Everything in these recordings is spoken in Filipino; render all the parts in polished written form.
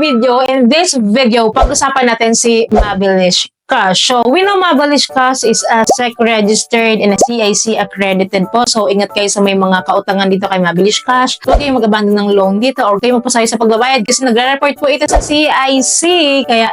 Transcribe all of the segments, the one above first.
video. In this video, pag-usapan natin si Mabilis Cash. So, we know Mabilis Cash is a SEC registered and a CIC accredited po. So, ingat kayo sa may mga kautangan dito kay Mabilis Cash. Huwag kayong mag-abandon ng loan dito or kayo magpasayo sa pagbabayad kasi nagre-report po ito sa CIC. Kaya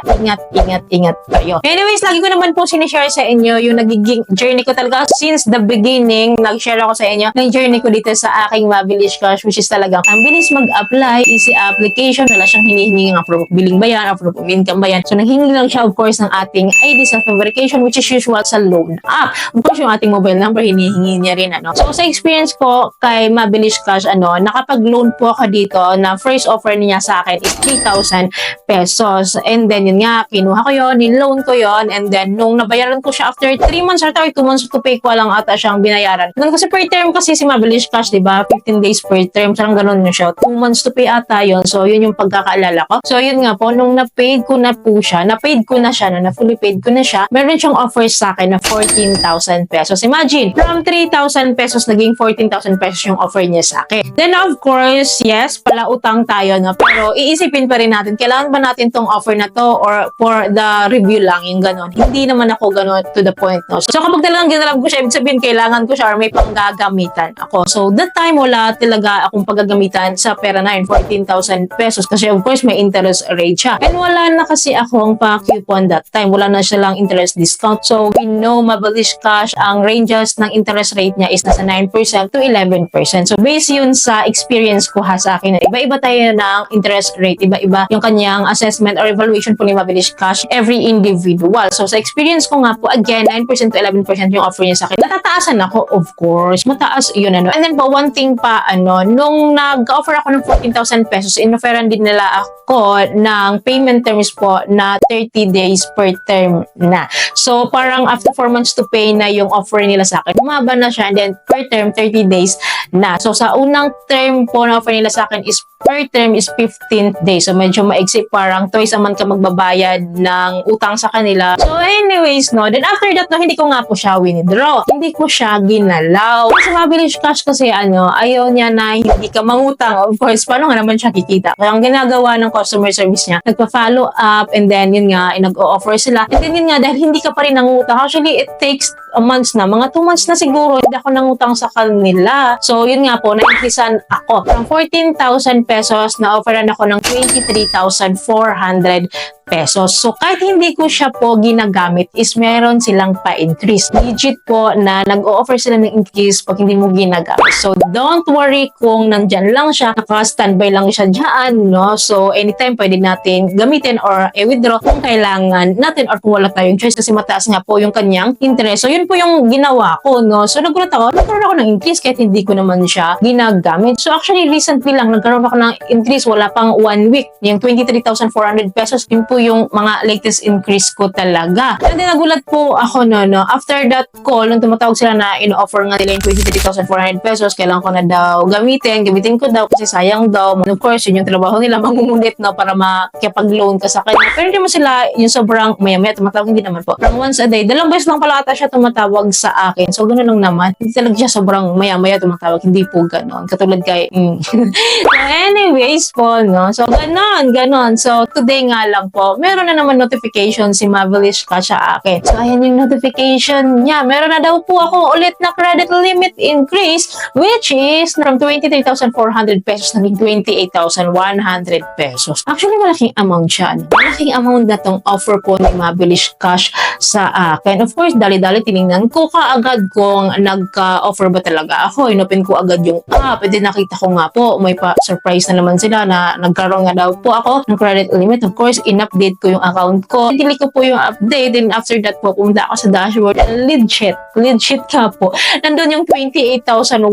ingat kayo. Anyways, lagi ko naman po sinishare sa inyo yung nagiging journey ko talaga since the beginning. Nag-share ako sa inyo ng journey ko dito sa aking Mabilis Cash, which is talagang ang bilis mag-apply, easy application, wala siyang hinihingi ng approve of billing ba yan, approve of income ba yan. So, nanghingi lang siya of course ng ating ID self-verification, which is usual sa loan app. Of course, yung ating mobile number, hinihingi niya rin, ano. So, sa experience ko kay Mabilis Cash, nakapag-loan po ako dito na first offer niya sa akin is 3,000 pesos. And then, yun nga, kinuha ko yun, niloan ko yun, and then, nung nabayaran ko siya after 3 months or 2 months to pay ko lang ata siyang binayaran. Then, kasi per term kasi si Mabilis Cash, diba? 15 days per term, sarang ganun yun siya. 2 months to pay ata yun. So, yun yung pagkakaalala ko. So, yun nga po, nung na-paid ko na po siya, na-paid ko na siya, na-fully paid ko na siya, meron siyang offer sa akin na 14,000 pesos. Imagine, from 3,000 pesos, naging 14,000 pesos yung offer niya sa akin. Then, of course, yes, pala utang tayo, no? Pero, iisipin pa rin natin, kailangan ba natin tong offer na to or for the review lang, yung ganon. Hindi naman ako ganon to the point, no? So, kapag talagang ginalab ko siya, ibig sabihin, kailangan ko siya or may panggagamitan ako. So, that time, wala talaga akong paggagamitan sa pera na yun, 14,000 pesos. Kasi, of course, may interest rate siya. And wala na kasi akong pa-coupon that time. Wala na siya lang interest discount. So, we know Mabilis Cash, ang ranges ng interest rate niya is nasa 9% to 11%. So, based yun sa experience ko sa akin, iba-iba tayo ng interest rate. Iba-iba yung kanyang assessment or evaluation po ni Mabilis Cash every individual. So, sa experience ko nga po, again, 9% to 11% yung offer niya sa akin. Natataasan ako, of course. Mataas yun, ano. And then po, one thing pa, nung nag-offer ako ng 14,000 pesos, inofferan din nila ako ng payment terms po na 30 days per term na. So, parang after 4 months to pay na yung offer nila sa akin, bumaba na siya and then per term, 30 days na. So, sa unang term po na offer nila sa akin is per term is 15 days. So, medyo maigsi, parang twice a month ka magbabayad ng utang sa kanila. So, anyways, no. Then after that, no, hindi ko nga po siya withdraw. Hindi ko siya ginalaw. Kasi Mabilis Cash kasi, ayaw niya na hindi ka mangutang. Of course, paano nga naman siya kikita? Kaya ang ginagawa ng customer service niya, nagpa-follow up and then, yun nga, nag-o-offer sila. And then, yun nga, dahil hindi ka pa rin nangutang. Actually, it takes a months na. Mga 2 months na siguro, hindi ako nangutang sa kanila. So, yun nga po, na-increasean ako. From 14,000 pesos, na-offeran ako ng 23,400 pesos. So, kahit hindi ko siya po ginagamit, is meron silang pa-increase. Legit po na nag-o-offer sila ng increase pag hindi mo ginagamit. So, don't worry kung nandyan lang siya, naka-standby lang siya dyan, no? So, anytime pwede natin gamitin or i-withdraw kung kailangan natin or kung wala tayong choice kasi mataas nga po yung kanyang interest. So, yun po yung ginawa ko, no? So, nagulat ako, nagkaroon ako ng increase kahit hindi ko naman siya ginagamit. So, actually, recently lang, nagkaroon ako ng increase, wala pang 1 week. Yung 23,400 pesos, yun po yung mga latest increase ko talaga. And then, nagulat po ako, no? After that call, nung tumatawag sila na in-offer nga nila yung 23,400 pesos, kailangan ko na daw gamitin ko daw kasi sayang daw. And of course, yun yung trabaho nila, mangungulit, no? Para makipag-loan ka sa kanya. Pero hindi mo sila yung sobrang maya-maya, tumatawag hindi naman po. Parang once a day, 2 beses lang pala ata siya tumatawag sa akin. So, gano'n lang naman. Hindi talaga siya sobrang maya-maya tumatawag. Hindi po gano'n. Katulad kay... So, anyways po, no? So, gano'n. So, today nga lang po, meron na naman notification si Mabilis Cash sa akin. So, ayan yung notification niya. Meron na daw po ako ulit na credit limit increase, which is from 23,400 pesos naging 28,100 pesos. Actually, malaking amount siya. Malaking amount na tong offer po ni Mabilis Cash sa akin. Of course, dali-dali tinignan ko kaagad kung nagka-offer ba talaga ako. Inopen ko agad yung app. And then nakita ko nga po, may pa-surprise na naman sila na nagkaroon nga daw po ako ng credit limit. Of course, in-update ko yung account ko. Delete ko po yung update. Then after that po, pumunta ako sa dashboard. And legit ka po. Nandun yung 28,100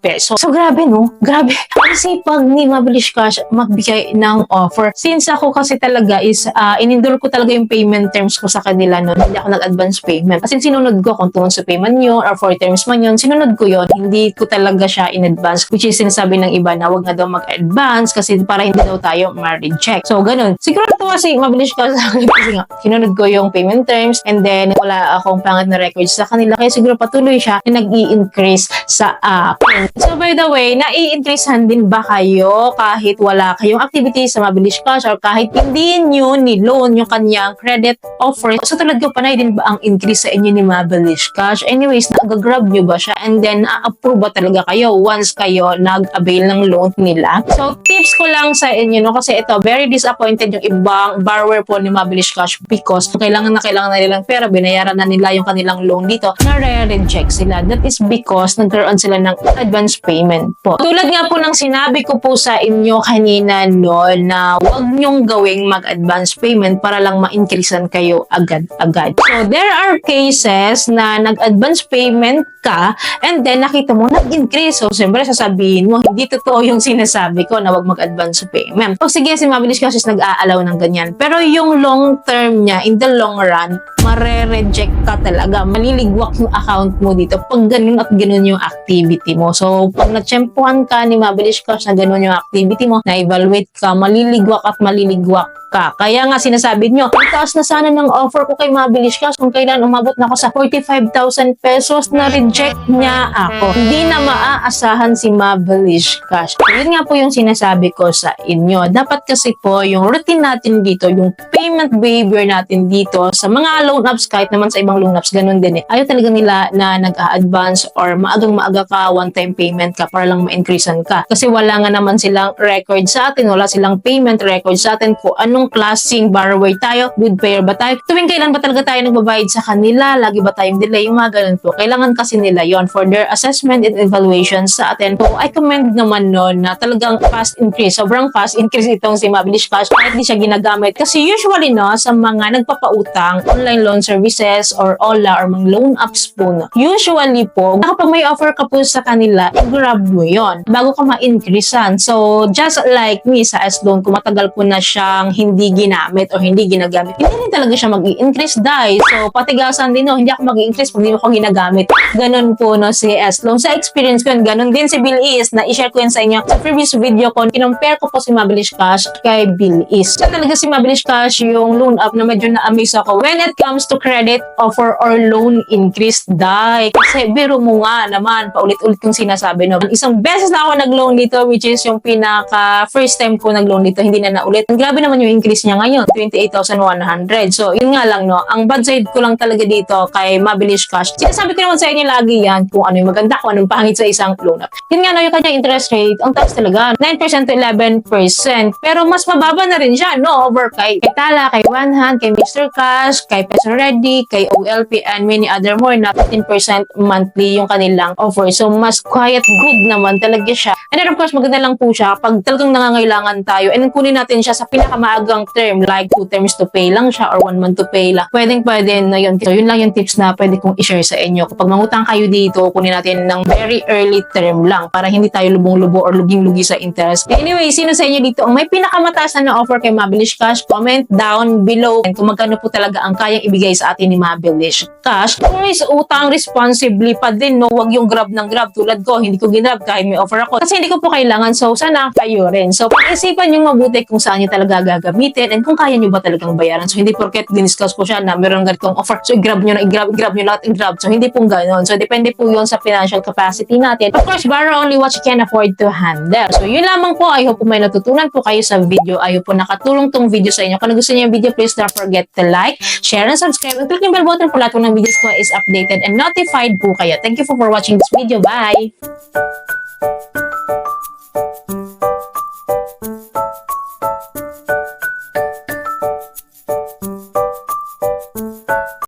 pesos. So, grabe, no? Grabe. Kasi pag ni Mabilis Cash magbigay ng offer. Since ako kasi talaga is, inendure ko talaga yung payment terms ko sa kanila. kanila noon, hindi ako nag-advance payment. Kasi sinunod ko kung tungkol sa payment yun or 4 terms man yun, sinunod ko yun. Hindi ko talaga siya in advance, which is sinasabi ng iba na wag na daw mag-advance kasi para hindi daw tayo ma-reject. So, ganun. Siguro ito kasi mabilis ka sa akin kasi nga, sinunod ko yung payment terms and then wala akong pangit na records sa kanila. Kaya siguro patuloy siya na nag-i-increase sa akin. So, by the way, nai-increasehan din ba kayo kahit wala kayong activity sa Mabilis Cash or kahit hindi nyo ni-loan yung kanyang credit offer? So, tulad ko, panay din ba ang increase sa inyo ni Mabilis Cash? Anyways, nag-grab nyo ba siya? And then, na-approve ba talaga kayo once kayo nag-avail ng loan nila? So, tips ko lang sa inyo, no? Kasi ito, very disappointed yung ibang borrower po ni Mabilis Cash because kailangan na nilang pera, binayaran na nila yung kanilang loan dito, na-reject sila. That is because nagkaroon sila ng advance payment po. Tulad nga po ng sinabi ko po sa inyo kanina noon na huwag nyong gawing mag-advance payment para lang ma-increasean kayo agad-agad. So, there are cases na nag-advance payment ka and then nakita mo nag-increase. So, siyempre sasabihin mo, hindi totoo yung sinasabi ko na huwag mag-advance payment. O sige, si Mabilis Cash nag-a-allow ng ganyan. Pero yung long term niya, in the long run, mare-reject ka talaga. Maliligwak yung account mo dito pag ganun at ganun yung activity mo. So, pag natsyempuhan ka ni Mabilis Cash na ganun yung activity mo, na-evaluate ka, maliligwak at maliligwak ka. Kaya nga sinasabi nyo, ang taas na sana ng offer ko kay Mabilis Cash kung kailan umabot na ako sa 45,000 pesos na reject niya ako. Hindi na maaasahan si Mabilis Cash. Yun nga po yung sinasabi ko sa inyo. Dapat kasi po yung routine natin dito, yung payment behavior natin dito sa mga loan apps, kahit naman sa ibang loan apps, ganun din eh. Ayaw talaga nila na nag-a-advance or maagang-maaga ka, one-time payment ka para lang ma-increasean ka. Kasi wala nga naman silang record sa atin, wala silang payment record sa atin kung anong klaseng borrower tayo, good payer ba tayo, tuwing kailan ba talaga tayo nagbabayad sa kanila, lagi ba tayong delay, yung mga ganun po. Kailangan kasi nila yon for their assessment and evaluation sa atin. So, I commend naman nun na talagang fast increase, sobrang fast increase itong si Mabilis Cash kahit di siya ginagamit. Kasi usually no, sa mga nagpapautang, online loan services or OLA or mga loan apps po, no, usually po, kapag may offer ka po sa kanila, i-grab mo yon bago ka ma-increasean. So, just like me sa S-Loan, kung matagal ko na siyang hindi ginamit o hindi ginagamit, hindi rin talaga siya mag-i-increase dahil. So, patigasan din, no, hindi ako mag-i-increase pag hindi mo ko ginagamit. Ganun po, no, si S-Loan. Sa experience ko yun, ganun din si Bill Is, na i-share ko yun sa inyo. Sa previous video ko, kinumpare ko po si Mabilis Cash kay Bill Is. So, talaga si Mabilis Cash yung loan app na medyo na-amaze ako when it comes to credit offer or loan increase dahil. Kasi biro mo nga naman, paulit-ulit kong sinasabi, no. Isang beses na ako nag-loan dito, which is yung pinaka first time ko nag-loan dito, hindi na naulit. Grabe naman yung increase niya ngayon, 28,100. So, yun nga lang, no, ang bad side ko lang talaga dito kay Mabilis Cash. Sinasabi ko naman sa inyo lagi yan, kung ano yung maganda, kung anong pangit sa isang loan app. Yun nga, no, yung kanyang interest rate, ang taas talaga, 9% to 11%. Pero mas mababa na rin siya, no, over kay Tala, kay One Hand, kay Mr. Cash, kay Peso Ready, kay OLP, and many other more na 15% monthly yung kanilang offer. So, mas quiet good naman talaga siya. And then, of course, maganda lang po siya pag talagang nangangailangan tayo and kunin natin siya sa pinakamaagang term, like 2 terms to pay lang siya or 1 month to pay lang. Pwede na yun. So, yun lang yung tips na pwede kong i-share sa inyo. Kapag mangutang kayo dito, kunin natin ng very early term lang para hindi tayo lubong-lubo or luging-lugi sa interest. Anyway, sino sa inyo dito ang may pinakamataas na offer kay Mabilis Cash? Comment down below and kung magkano po talaga ang kayang ibigay sa atin ni Mabilis Cash. Always utang responsibly pa din, no? Huwag yung grab ng grab. Tulad ko, hindi ko ginrab kahit may offer ako. Kasi hindi ko po kailangan. So, sana kayo rin. So, pag-isipan yung mabuti kung saan nyo talaga gagamitin and kung kaya nyo ba talagang bayaran. So, hindi porket diniscuss ko siya na meron ganitong offer. So, i-grab nyo na, i-grab nyo lahat, i-grab. So, hindi po gano'n. So, depende po yun sa financial capacity natin. Of course, borrow only what you can afford to handle. So, yun lamang po. I hope po may natutunan po kayo sa video. I hope po nakatulong tong video sa inyo. Kung gusto niyo yung video, please don't forget to like, share, and subscribe. And click yung bell button po lahat po ng videos ko is updated and notified po kayo. Thank you for watching this video. Bye!